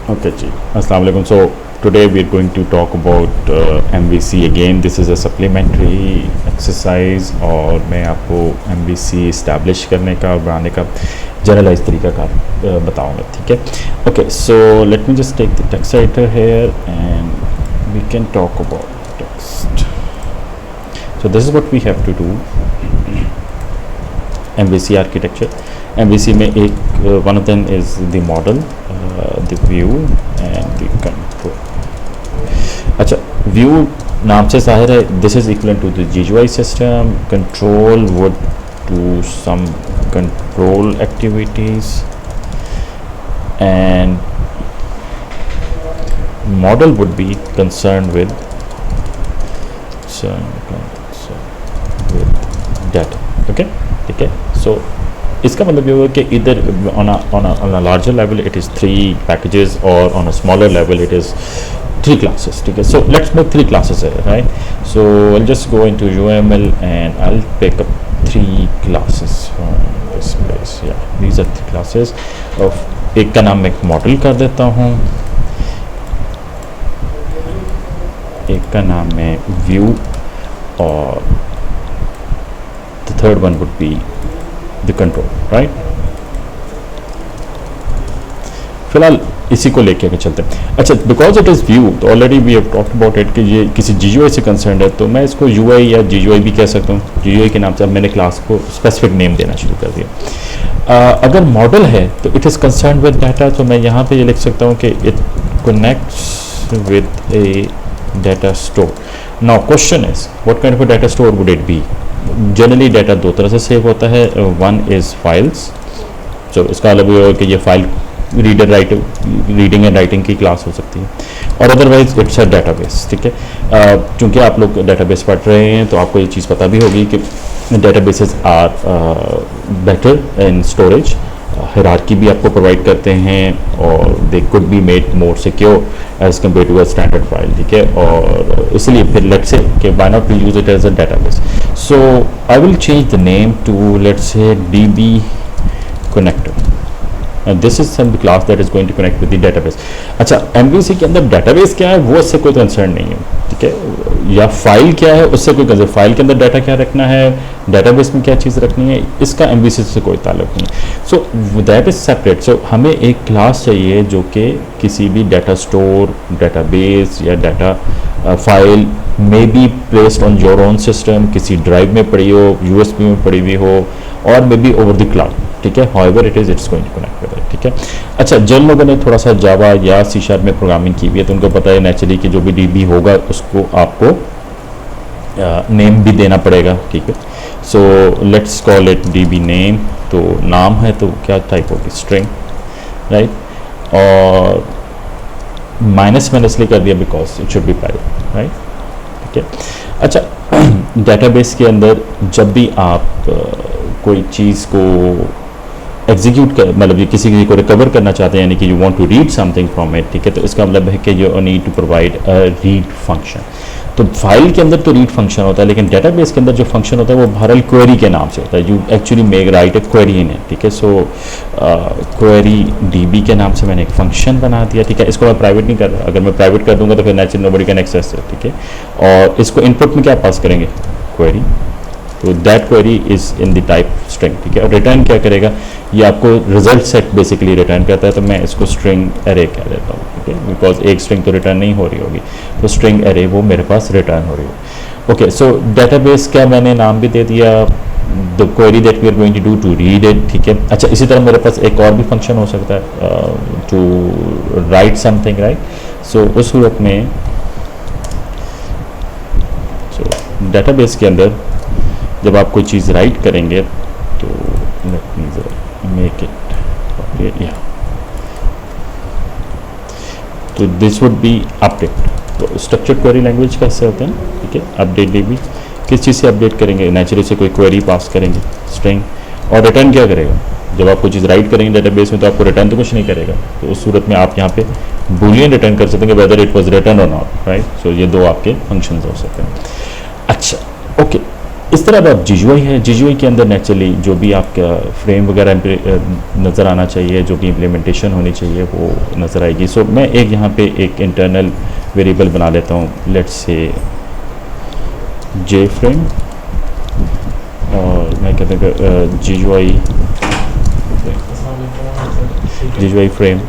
Okay जी, अस्सलाम वालेकुम. So today we are going to talk about MVC again. This is a supplementary exercise और मैं आपको MVC establish करने का और बनाने का जनरलाइज तरीका का बताऊंगा, ठीक है. Okay, so let me just take the text editor here and we can talk about text. So this is what we have to do. MVC architecture. MVC में एक one of them is the model, the view and the control. अच्छा, view नाम से जाहिर है this is equivalent to the GUI system. Control would do some control activities and model would be concerned with data. Okay, ठीक है. So इसका मतलब ये होगा कि इधर on a larger level it is 3 packages or on a smaller level it is 3 classes, ठीक है. So let's make 3 classes here, right? So I'll just go into UML and I'll pick up 3 classes from this place. Yeah, these are 3 classes of एक का नाम मैं model कर देता हूँ, एक का नाम है व्यू और the third one would be the control, right? फिलहाल इसी को लेके आगे चलते हैं. अच्छा, बिकॉज इट इज़ व्यू तो already we have talked about it कि ये किसी GUI से कंसर्न है, तो मैं इसको UI या GUI भी कह सकता हूँ. GUI के नाम से अब मैंने क्लास को स्पेसिफिक नेम देना शुरू कर दिया. अगर मॉडल है तो it is concern with data, तो मैं यहाँ पे ये लिख सकता हूँ कि it connects with A data store. Now question is what kind of data store would it be? Generally data 2 तरह से सेव होता है. One is files. तो इसका मतलब ये होगा कि ये फाइल रीडिंग एंड राइटिंग की क्लास हो सकती है, और अदरवाइज इट्स अ डाटाबेस, ठीक है. चूँकि आप लोग डाटाबेस पढ़ रहे हैं तो आपको ये चीज़ पता भी होगी कि databases are better in storage. Hierarchy भी आपको प्रोवाइड करते हैं और they could be made more secure as compared to a standard file, ठीक है. और इसलिए फिर लेट्स से कि why not we use it as a database. So I will change the name to let's say DB connector. This is some class that is going to connect with the database. अच्छा, MVC के अंदर database क्या है वो इससे कोई concern नहीं है, ठीक है. या फाइल क्या है उससे कोई कंसर्न, फाइल के अंदर डाटा क्या रखना है, डेटाबेस में क्या चीज़ रखनी है, इसका MVC से कोई ताल्लुक नहीं. So that is separate. So हमें एक क्लास चाहिए जो कि किसी भी डाटा स्टोर, डाटाबेस या data file may be placed on your own system, किसी ड्राइव में पड़ी हो, USB में पड़ी हुई हो, और may be over the cloud, ठीक है. However it is it's going to connect with it, ठीक है. अच्छा, जिन लोगों ने थोड़ा सा जावा या C# में प्रोग्रामिंग की हुई है तो उनको पता है नेचुरली कि जो भी DB होगा उसको आपको नेम भी देना पड़ेगा, ठीक है. So let's call it DB name. तो नाम है तो क्या टाइप होगी? String, right. और माइनस मैंने इसलिए कर दिया because it should be private, right, ठीक है. अच्छा, डेटाबेस के अंदर जब भी आप कोई चीज़ को एग्जीक्यूट कर, मतलब ये किसी को रिकवर करना चाहते हैं, यानी कि you want to read something from it, ठीक है, तो इसका मतलब है कि you need to provide a read function. तो फाइल के अंदर तो रीड फंक्शन होता है, लेकिन डेटाबेस के अंदर जो फंक्शन होता है वो बहरहाल क्वेरी के नाम से होता है. You actually make right A query in it, ठीक है. सो क्वेरी DB के नाम से मैंने एक फंक्शन बना दिया, ठीक है. इसको मैं प्राइवेट नहीं कर रहा. अगर मैं प्राइवेट कर दूंगा तो फिर naturally nobody can access it, ठीक है. और इसको इनपुट में क्या पास करेंगे? क्वेरी. तो that query is in the type string, ठीक है. और रिटर्न क्या करेगा? ये आपको रिजल्ट सेट बेसिकली रिटर्न करता है, तो मैं इसको स्ट्रिंग एरे कह देता हूँ, ठीक है, बिकॉज एक स्ट्रिंग तो रिटर्न नहीं हो रही होगी, तो स्ट्रिंग एरे वो मेरे पास रिटर्न हो रही है. ओके, सो डेटाबेस का मैंने नाम भी दे दिया, the query that we are going to do to read it, ठीक है. अच्छा, इसी तरह मेरे पास एक और भी फंक्शन हो सकता है टू राइट समथिंग, राइट. सो उस सूरत में डेटाबेस के अंदर जब आप कोई चीज़ राइट करेंगे तो लेट मी मेक इट या, तो दिस वुड बी अपडेट. तो स्ट्रक्चर्ड क्वेरी लैंग्वेज कैसे होते हैं, ठीक है. अपडेट DB किस चीज़ से अपडेट करेंगे? नेचुरली से कोई क्वेरी पास करेंगे, स्ट्रिंग. और रिटर्न क्या करेगा? जब आप कोई चीज़ राइट करेंगे डेटाबेस में तो आपको रिटर्न तो कुछ नहीं करेगा. तो उस सूरत में आप यहाँ पे बूलियन रिटर्न कर सकते हैं, वेदर इट वाज रिटर्न और नॉट, राइट. सो ये 2 आपके फंक्शंस हो सकते हैं. अच्छा, ओके. इस तरह अब GUI है, GUI के अंदर नेचुरली जो भी आपका फ्रेम वगैरह नज़र आना चाहिए, जो भी इम्प्लीमेंटेशन होनी चाहिए वो नज़र आएगी। सो मैं एक यहाँ पे एक इंटरनल वेरिएबल बना लेता हूँ, लेट्स से जे फ्रेम, और मैं कहते हैं GUI फ्रेम,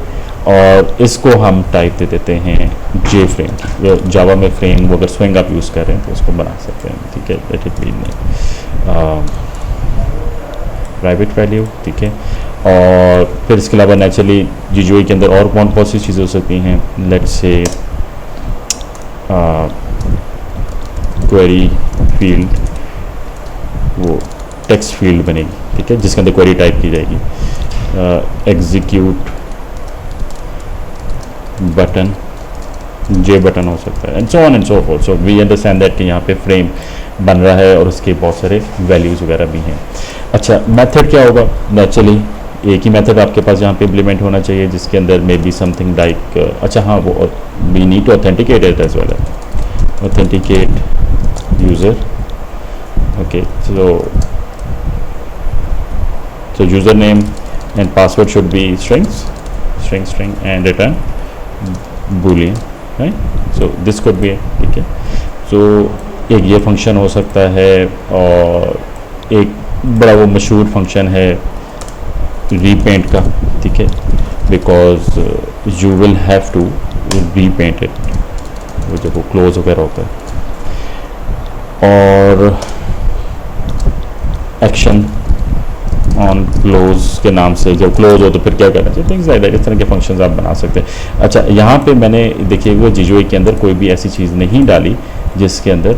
और इसको हम टाइप दे देते हैं जे फ्रेम। जावा में फ्रेम वो अगर स्विंग आप यूज़ कर रहे हैं तो उसको बना सकते हैं, ठीक है। Let it be private value, ठीक है। और फिर इसके अलावा नेचुरली GUI के अंदर और कौन कौन सी चीज़ें हो सकती हैं, लेट्स से क्वेरी फील्ड, वो टेक्स्ट फील्ड बनेगी, ठीक है, जिसके अंदर क्वेरी टाइप की जाएगी। एग्जीक्यूट बटन, जे बटन हो सकता है, and so on and so forth. So we understand that कि यहाँ पे फ्रेम बन रहा है और उसके बहुत सारे वैल्यूज़ वगैरह भी हैं। अच्छा, मेथड क्या होगा, नेचुरली एक ही मेथड आपके पास यहाँ पे इम्प्लीमेंट होना चाहिए, जिसके अंदर मे बी समथिंग लाइक, अच्छा हाँ, वो we need to authenticate it as well, authenticate user, okay. so username and password should be string and return boolean, right? So this could be, ठीक है। so एक ये फंक्शन हो सकता है, और एक बड़ा वो मशहूर फंक्शन है रीपेंट का, ठीक है, because you will have to repaint it, वो जब वो क्लोज वगैरह होता है। और एक्शन ऑन क्लोज के नाम से जब क्लोज हो तो फिर क्या करना चाहिए, थिंग्स लाइक दैट, इस तरह के फंक्शंस आप बना सकते हैं। अच्छा, यहाँ पे मैंने देखिए वो GUI के अंदर कोई भी ऐसी चीज़ नहीं डाली जिसके अंदर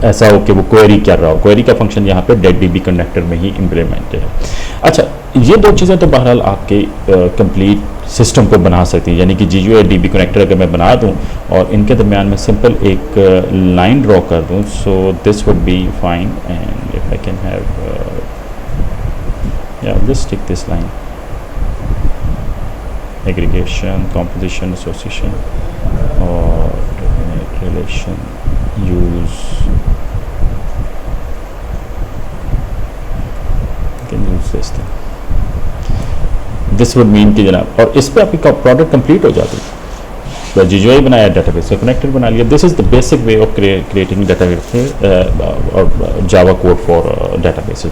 ऐसा हो कि वो क्वेरी कर रहा हो। क्वेरी का फंक्शन यहाँ पे DB कनेक्टर में ही इम्प्लीमेंट है। अच्छा, ये दो चीज़ें तो बहरहाल आपके कंप्लीट सिस्टम को बना सकती है, यानी कि GUI DB कनेक्टर अगर मैं बना दूँ और इनके दरमियान में सिंपल एक लाइन ड्रॉ कर दूँ, so this would be fine. And if I can have just tick this line, aggregation, composition, association और relation use, can use this thing, this would mean कि जनाब, और इस पे आपकी प्रोडक्ट कंप्लीट हो जाती है। तो GUI बनाया, डेटाबेस का कनेक्टर बना लिया। This is the basic way of creating database और जावा कोड फॉर डेटाबेसेस।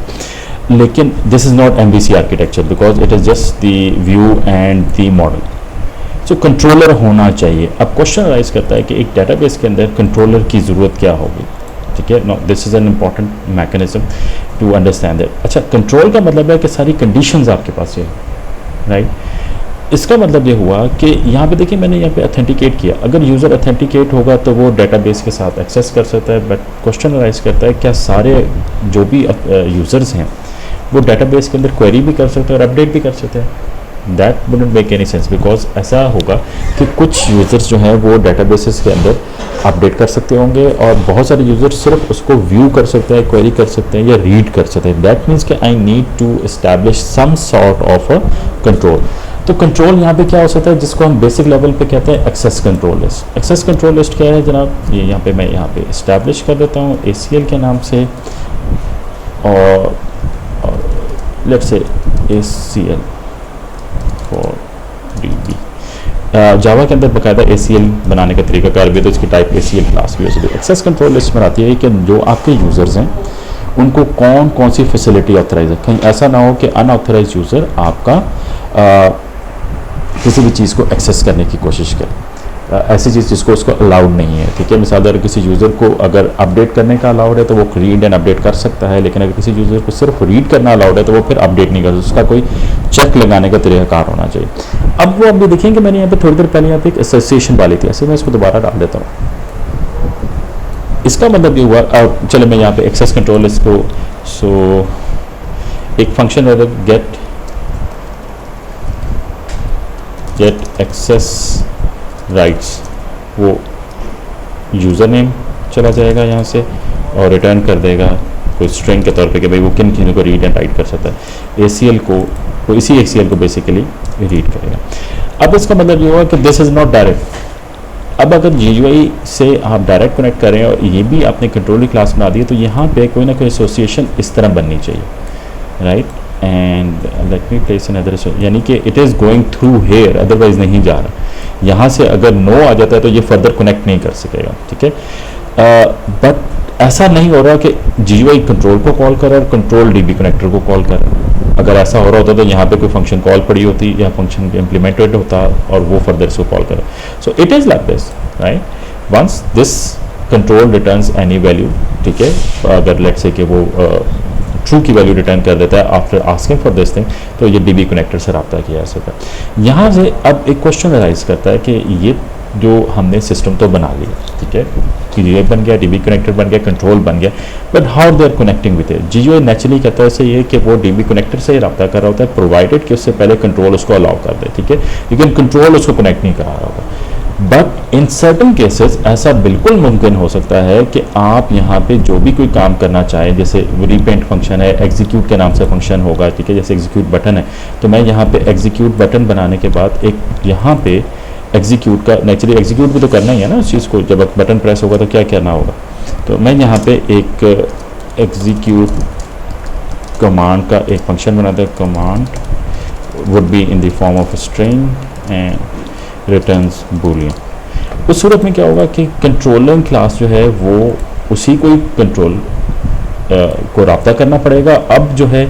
लेकिन this is not MVC architecture, because it is just the view and the model. So controller होना चाहिए। अब question rise करता है कि एक डेटाबेस के अंदर कंट्रोलर की ज़रूरत क्या होगी, ठीक है। No, this is an important mechanism to understand that. अच्छा, कंट्रोल का मतलब है कि सारी कंडीशंस आपके पास है, राइट। इसका मतलब ये हुआ कि यहाँ पे देखिए मैंने यहाँ पे ऑथेंटिकेट किया। अगर यूज़र ऑथेंटिकेट होगा तो वो डेटाबेस के साथ एक्सेस कर सकता है, बट क्वेश्चन राइज करता है क्या सारे जो भी यूज़र्स हैं वो डेटाबेस के अंदर क्वेरी भी कर सकते हैं और अपडेट भी कर सकते हैं। That wouldn't make any sense, because ऐसा होगा कि कुछ यूज़र्स जो हैं वो डेटाबेसेस के अंदर अपडेट कर सकते होंगे और बहुत सारे यूज़र्स सिर्फ उसको व्यू कर सकते हैं, क्वेरी कर सकते हैं या रीड कर सकते हैं। दैट मीन्स कि I need to establish some sort of a control. तो कंट्रोल यहाँ पे क्या हो सकता है, जिसको हम बेसिक लेवल पे कहते हैं access control list. Access control list क्या है जनाब, ये यहाँ पे मैं यहाँ पे इस्टेब्लिश कर देता हूँ ACL के नाम से, और let's say ACL for DB। जावा के अंदर बाकायदा ACL बनाने का तरीकाकार भी, तो इसकी टाइप ACL क्लास भी हो सकती है। एक्सेस कंट्रोल लिस्ट बनाती है कि जो आपके यूज़र्स हैं उनको कौन कौन सी फैसिलिटी ऑथराइज है। कहीं ऐसा ना हो कि अनऑथराइज यूज़र आपका किसी भी चीज़ को एक्सेस करने की कोशिश करे, ऐसी चीज़ जिसको उसको अलाउड नहीं है, ठीक है। मिसाल अगर किसी यूज़र को अगर अपडेट करने का अलाउड है तो वो रीड एंड अपडेट कर सकता है, लेकिन अगर किसी यूज़र को सिर्फ रीड करना अलाउड है तो वो फिर अपडेट नहीं कर सकता। उसका कोई चेक लगाने का तरीकाकार होना चाहिए। अब वो अभी देखेंगे मैंने यहाँ पे थोड़ी देर पहले यहाँ पे एक एसोसिएशन वाली थी, ऐसे मैं इसको दोबारा डाल देता हूँ। इसका मतलब ये हुआ, चलो मैं यहाँ पे एक्सेस कंट्रोल इसको, सो एक फंक्शन है गेट एक्सेस राइट्स, वो यूज़र नेम चला जाएगा यहाँ से और रिटर्न कर देगा कोई स्ट्रिंग के तौर पे कि भाई वो किन किन को रीड एंड राइट कर सकता है। ACL को वो इसी ACL को बेसिकली रीड करेगा। अब इसका मतलब ये हुआ कि दिस इज़ नॉट डायरेक्ट, अब अगर GUI से आप डायरेक्ट कनेक्ट करें और ये भी आपने कंट्रोल की क्लास बना दी है, तो यहाँ पे कोई ना कोई एसोसिएशन इस तरह बननी चाहिए, right. And let me place another, यानी कि it is going through here, otherwise नहीं जा रहा। यहाँ से अगर नो आ जाता है तो ये फर्दर कनेक्ट नहीं कर सकेगा, ठीक है। बट ऐसा नहीं हो रहा कि GUI कंट्रोल को कॉल करे और कंट्रोल DB कनेक्टर को कॉल करे। अगर ऐसा हो रहा होता तो यहाँ पे कोई फंक्शन कॉल पड़ी होती या फंक्शन इम्प्लीमेंटेड होता और वो फर्दर इसको कॉल करे। So it is like this, right. Once this control returns any value, ठीक है, अगर लेट्स से कि वो ट्रू की वैल्यू रिटर्न कर देता है after asking for this thing, तो ये DB कनेक्टर से रब्ता किया जा सकता है। यहाँ से अब एक क्वेश्चन अराइज करता है कि ये जो हमने सिस्टम तो बना लिया, ठीक है, GUI बन गया, DB कनेक्टर बन गया, कंट्रोल बन गया, but how they are connecting with it. GUI naturally कहता है ये कि वो DB कनेक्टर से ही रब्ता कर रहा होता है, प्रोवाइडेड कि उससे पहले कंट्रोल उसको अलाउ कर दे, ठीक है, लेकिन कंट्रोल उसको कनेक्ट नहीं करा रहा होगा। बट इन सर्टन केसेस ऐसा बिल्कुल मुमकिन हो सकता है कि आप यहाँ पे जो भी कोई काम करना चाहें, जैसे रीपेंट फंक्शन है, एग्जीक्यूट के नाम से फंक्शन होगा, ठीक है, जैसे एग्जीक्यूट बटन है, तो मैं यहाँ पे एग्जीक्यूट बटन बनाने के बाद एक यहाँ पे एग्जीक्यूट का, नेचुरली एग्जीक्यूट भी तो करना ही है ना उस चीज़ को, जब बटन प्रेस होगा तो क्या करना होगा, तो मैं यहाँ पे एक एग्जीक्यूट कमांड का एक फंक्शन बनाता है, command would be in the form of string and returns Boolean. उस सूरत में क्या होगा कि कंट्रोलिंग क्लास जो है वो उसी को कंट्रोल को रब्ता करना पड़ेगा। अब जो है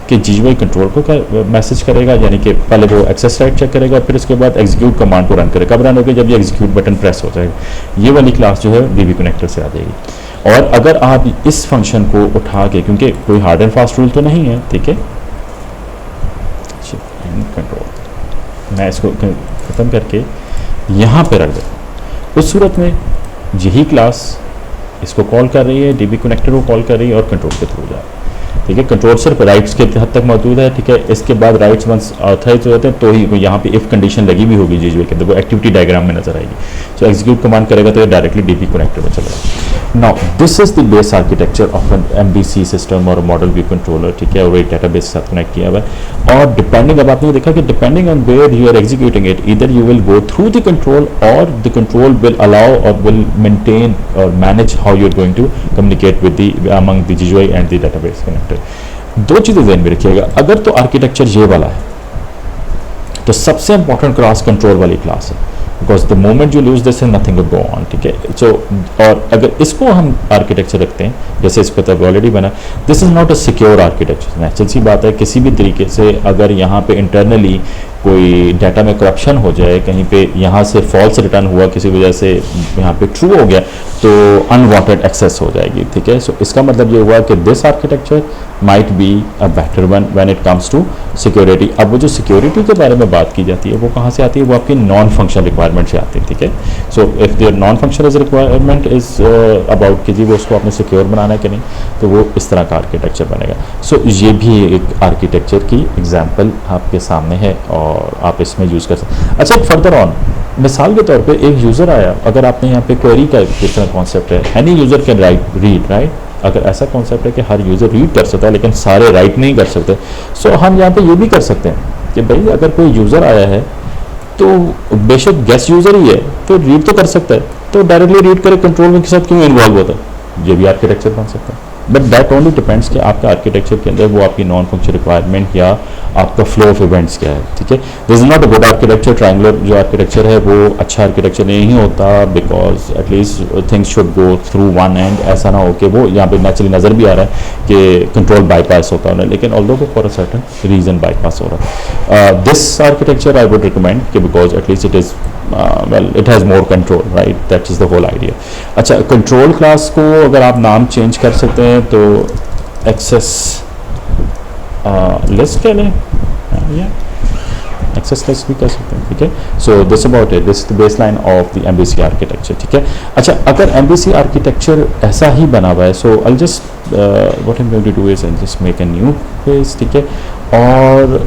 कि GUI कंट्रोल को मैसेज करेगा, यानी कि पहले वो एक्सेस राइट चेक करेगा, फिर उसके बाद एग्जीक्यूट कमांड को रन करेगा। कब रन होगी? जब ये एग्जीक्यूट बटन प्रेस हो जाएगा। ये वाली क्लास जो है DB कनेक्टर से आ जाएगी। और अगर आप इस फंक्शन को उठा के, क्योंकि कोई हार्ड एंड फास्ट रूल तो नहीं है, ठीक है, कंट्रोल मैं इसको ख़त्म करके यहाँ पे रख देता, उस सूरत में यही क्लास इसको कॉल कर रही है, DB कनेक्टर को कॉल कर रही है और कंट्रोल के थ्रू जा रहा है, ठीक है। कंट्रोल सिर्फ राइट्स के हद तक मौजूद है, ठीक है। इसके बाद राइट्स वंस ऑथराइज हो जाते हैं तो ही यहाँ पे इफ कंडीशन लगी भी होगी GUI के अंदर, वो एक्टिविटी डायग्राम में नजर आएगी। सो एग्जीक्यूट कमांड करेगा तो ये डायरेक्टली DB कनेक्टर में चलेगा। Now this is the base architecture of an MVC system और मॉडल व्यू कंट्रोलर, ठीक है, और एक डेटाबेस के साथ कनेक्ट किया हुआ है। और डिपेंडिंग, अब आपने देखा कि depending on where you are executing it, either you will go through the control और द कंट्रोल विल अलाउ और विल मेंटेन और manage how you are going to communicate with the among the GUI and the database connector. दो चीज़ें ध्यान में रखिएगा। अगर तो आर्किटेक्चर ये वाला है तो सबसे इंपॉर्टेंट क्लास कंट्रोल वाली क्लास है, because the moment you lose this is nothing to go on, ठीक है। सो और अगर इसको हम आर्किटेक्चर रखते हैं, जैसे इस पर तब ऑलरेडी बना, this is not a secure architecture. Natural सी बात है, किसी भी तरीके से अगर यहाँ पे इंटरनली कोई डाटा में करप्शन हो जाए, कहीं पे यहाँ से फॉल्स रिटर्न हुआ, किसी वजह से यहाँ पे ट्रू हो गया, तो अनवांटेड एक्सेस हो जाएगी, ठीक है। सो इसका मतलब ये हुआ कि this architecture might be a better one when it comes to security. अब वो जो सिक्योरिटी के बारे में बात की जाती है वो कहाँ से आती है? वो आपकी नॉन फंक्शनल रिक्वायरमेंट से आती है, ठीक है। So if there non functional requirement is about कि जी वो उसको आपने सिक्योर बनाना है कि नहीं, तो वो इस तरह का आर्किटेक्चर बनेगा। सो ये भी एक आर्किटेक्चर की एग्जाम्पल आपके सामने है और आप इसमें यूज़ कर सकते हैं। अच्छा, फर्दर ऑन मिसाल के तौर पे एक यूज़र आया, अगर आपने यहाँ पे क्वेरी का किस तरह कॉन्सेप्ट है, any user can read, right. अगर ऐसा कॉन्सेप्ट है कि हर यूज़र रीड कर सकता है लेकिन सारे राइट नहीं कर सकते, सो हम यहाँ पे ये भी कर सकते हैं कि भाई अगर कोई यूज़र आया है तो बेशक गेस्ट यूज़र ही है तो रीड तो कर सकता है, तो डायरेक्टली रीड करे, कंट्रोल के साथ क्यों इन्वॉल्व होता है? ये भी आर्किटेक्चर बन सकता है। बट दैट ओनली डिपेंड्स कि आपका आर्किटेक्चर के अंदर वो आपकी नॉन फंक्शन रिक्वायरमेंट या आपका फ्लो ऑफ इवेंट्स क्या है, ठीक है। This is not a good architecture. Triangular जो आर्किटेक्चर है वो अच्छा आर्किटेक्चर नहीं होता, because at least things should go through one and, ऐसा ना हो कि वो यहाँ पे नेचुरली नज़र भी आ रहा है कि कंट्रोल बाईपास होता है, लेकिन ऑल्दो वो for a certain reason bypass हो रहा है। This architecture I would recommend कि because at least it is well it has more control, right? That is the whole idea. अच्छा, कंट्रोल क्लास को अगर आप नाम चेंज कर सकते हैं तो एक्सेस लिस्ट कह लें, या एक्सेस लिस्ट भी कर सकते हैं, ठीक है। So this about it, this the base line of the MVC architecture, ठीक है। अच्छा, अगर MVC आर्किटेक्चर ऐसा ही बना हुआ है, so I just what I am going to do is I just make a new page, ठीक है। और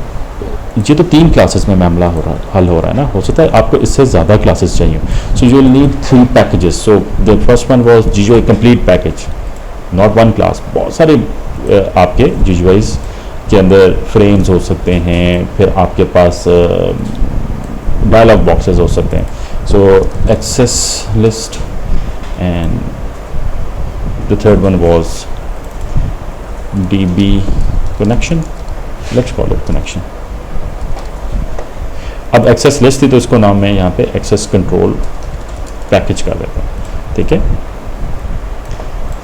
ये तो 3 क्लासेस में मामला हल हो रहा है ना, हो सकता है आपको इससे ज़्यादा क्लासेस चाहिए। So you will need 3 packages. So the first one was GUI complete package, not one class. बहुत सारे आपके GUIs के अंदर फ्रेम्स हो सकते हैं, फिर आपके पास डायलॉग बॉक्सेस हो सकते हैं, So access list, and the third one was DB connection. Let's call it connection. अब एक्सेस लिस्ट थी तो इसको नाम मैं यहाँ पे एक्सेस कंट्रोल पैकेज कर देता हूँ, ठीक है.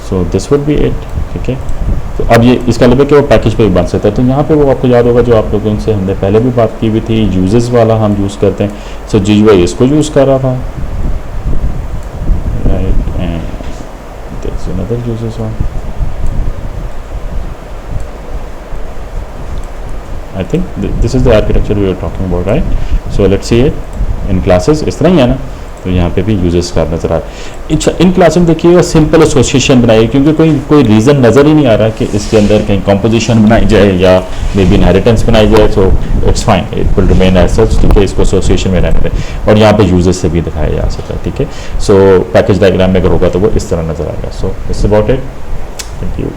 सो दिस वुड बी इट, ठीक है. तो अब ये इसका मतलब है कि वो पैकेज पे भी बन सकता है. तो यहाँ पे वो आपको याद होगा जो आप लोगों से हमने पहले भी बात की हुई थी, यूजेस वाला हम यूज़ करते हैं. सो GUI इसको यूज़ कर रहा था, right, and there is another uses one. I think this is the architecture we were talking about, right? So let's see it in classes. इस तरह ही है ना. तो यहाँ पे भी यूजेस का नजर आ रहा है. इन क्लास में देखिएगा सिंपल एसोसिएशन बनाइए, क्योंकि कोई रीज़न नज़र ही नहीं आ रहा कि इसके अंदर कहीं कंपोजिशन बनाई जाए या मे बी इनहेरिटेंस बनाई जाए. So it's fine, it will remain as such, ठीक है. इसको एसोसिएशन में रहने दें और यहाँ पे यूजेस से भी दिखाया जा सकता है, ठीक है. सो पैकेज डायग्राम में अगर होगा तो वो इस तरह नज़र आएगा. So it's about it. Thank you.